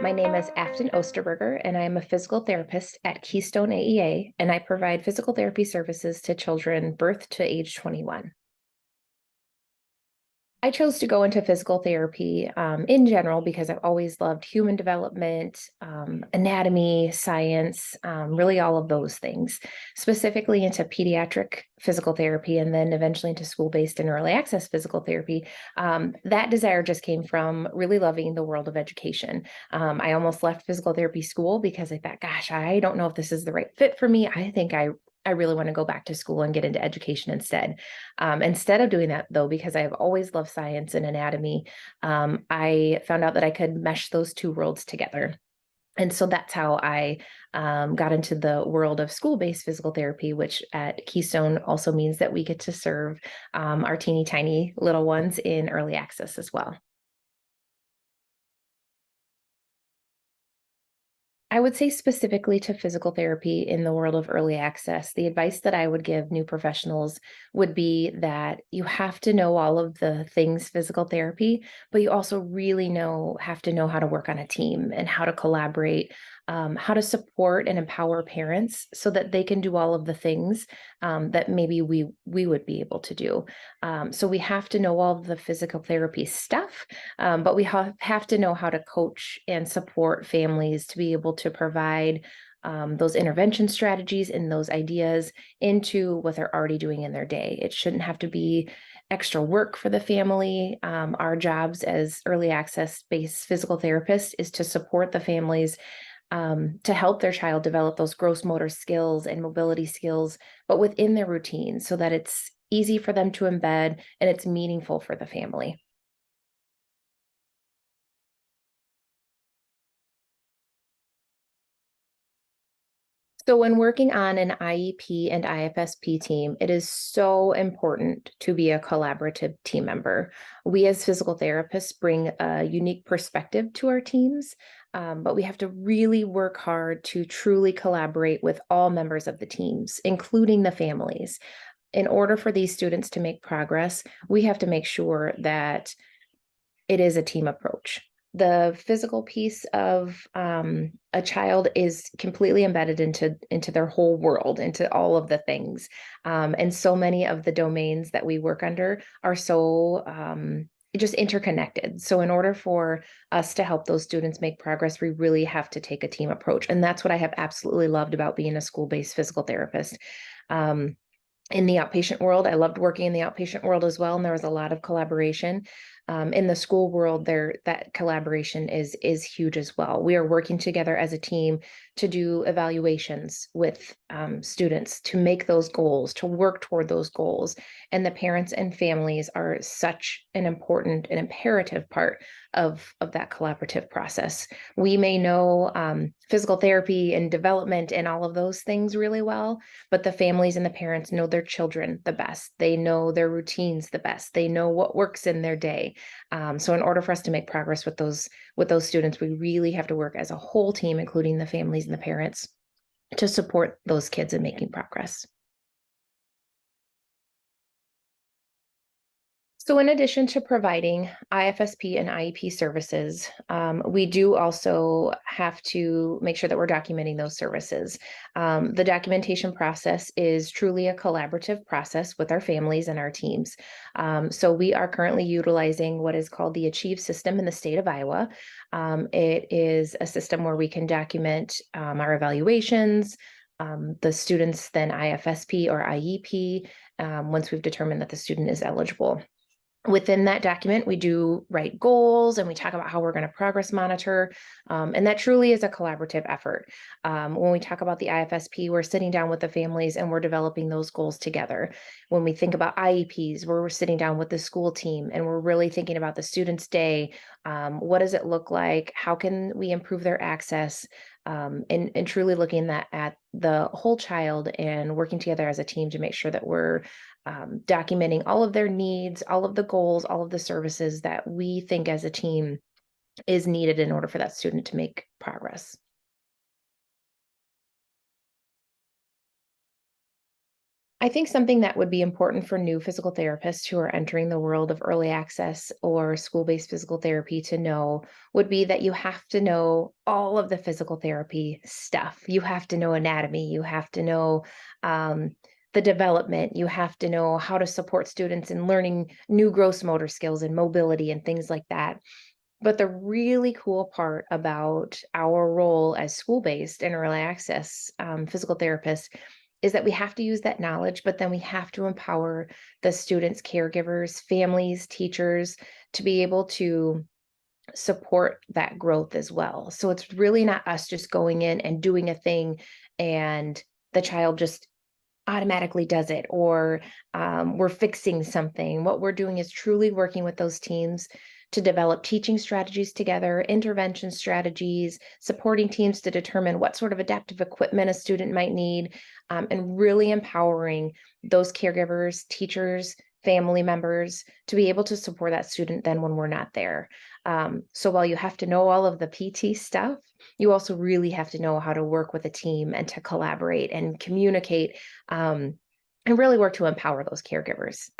My name is Afton Osterberger, and I am a physical therapist at Keystone AEA, and I provide physical therapy services to children birth to age 21. I chose to go into physical therapy in general because I've always loved human development, anatomy, science, really all of those things, specifically into pediatric physical therapy and then eventually into school-based and early access physical therapy. That desire just came from really loving the world of education. I almost left physical therapy school because I thought, gosh, I don't know if this is the right fit for me. I think I really want to go back to school and get into education instead. Instead of doing that, though, because I've always loved science and anatomy, I found out that I could mesh those two worlds together. And so that's how I got into the world of school-based physical therapy, which at Keystone also means that we get to serve our teeny tiny little ones in early access as well. I would say specifically to physical therapy in the world of early access, the advice that I would give new professionals would be that you have to know all of the things physical therapy, but you also really have to know how to work on a team and how to collaborate, how to support and empower parents so that they can do all of the things that maybe we would be able to do. So we have to know all of the physical therapy stuff, but we have to know how to coach and support families to be able to provide those intervention strategies and those ideas into what they're already doing in their day. It shouldn't have to be extra work for the family. Our jobs as early access based physical therapists is to support the families to help their child develop those gross motor skills and mobility skills, but within their routine so that it's easy for them to embed and it's meaningful for the family. So when working on an IEP and IFSP team, it is so important to be a collaborative team member. We as physical therapists bring a unique perspective to our teams, but we have to really work hard to truly collaborate with all members of the teams, including the families. In order for these students to make progress, we have to make sure that it is a team approach. The physical piece of a child is completely embedded into their whole world, into all of the things, and so many of the domains that we work under are so just interconnected. So in order for us to help those students make progress, we really have to take a team approach, and that's what I have absolutely loved about being a school-based physical therapist. Um, in the outpatient world, I loved working in the outpatient world as well, and there was a lot of collaboration. In the school world, that collaboration is huge as well. We are working together as a team to do evaluations with students to make those goals, to work toward those goals. And the parents and families are such an important and imperative part of that collaborative process. We may know physical therapy and development and all of those things really well, but the families and the parents know their children the best. They know their routines the best. They know what works in their day. So in order for us to make progress with those students, we really have to work as a whole team, including the families and the parents, to support those kids in making progress. So in addition to providing IFSP and IEP services, we do also have to make sure that we're documenting those services. The documentation process is truly a collaborative process with our families and our teams. So we are currently utilizing what is called the Achieve system in the state of Iowa. It is a system where we can document our evaluations, the students then IFSP or IEP, once we've determined that the student is eligible. Within that document, we do write goals and we talk about how we're going to progress monitor. And that truly is a collaborative effort. When we talk about the IFSP, we're sitting down with the families and we're developing those goals together. When we think about IEPs, we're sitting down with the school team and we're really thinking about the student's day. What does it look like? How can we improve their access? And truly looking at the whole child and working together as a team to make sure that we're documenting all of their needs, all of the goals, all of the services that we think as a team is needed in order for that student to make progress. I think something that would be important for new physical therapists who are entering the world of early access or school-based physical therapy to know would be that you have to know all of the physical therapy stuff. You have to know anatomy, you have to know the development, you have to know how to support students in learning new gross motor skills and mobility and things like that. But the really cool part about our role as school-based and early access physical therapists is that we have to use that knowledge, but then we have to empower the students, caregivers, families, teachers to be able to support that growth as well. So it's really not us just going in and doing a thing and the child just automatically does it, or we're fixing something. What we're doing is truly working with those teams to develop teaching strategies together, intervention strategies, supporting teams to determine what sort of adaptive equipment a student might need, and really empowering those caregivers, teachers, family members to be able to support that student then when we're not there. So while you have to know all of the PT stuff, you also really have to know how to work with a team and to collaborate and communicate, and really work to empower those caregivers.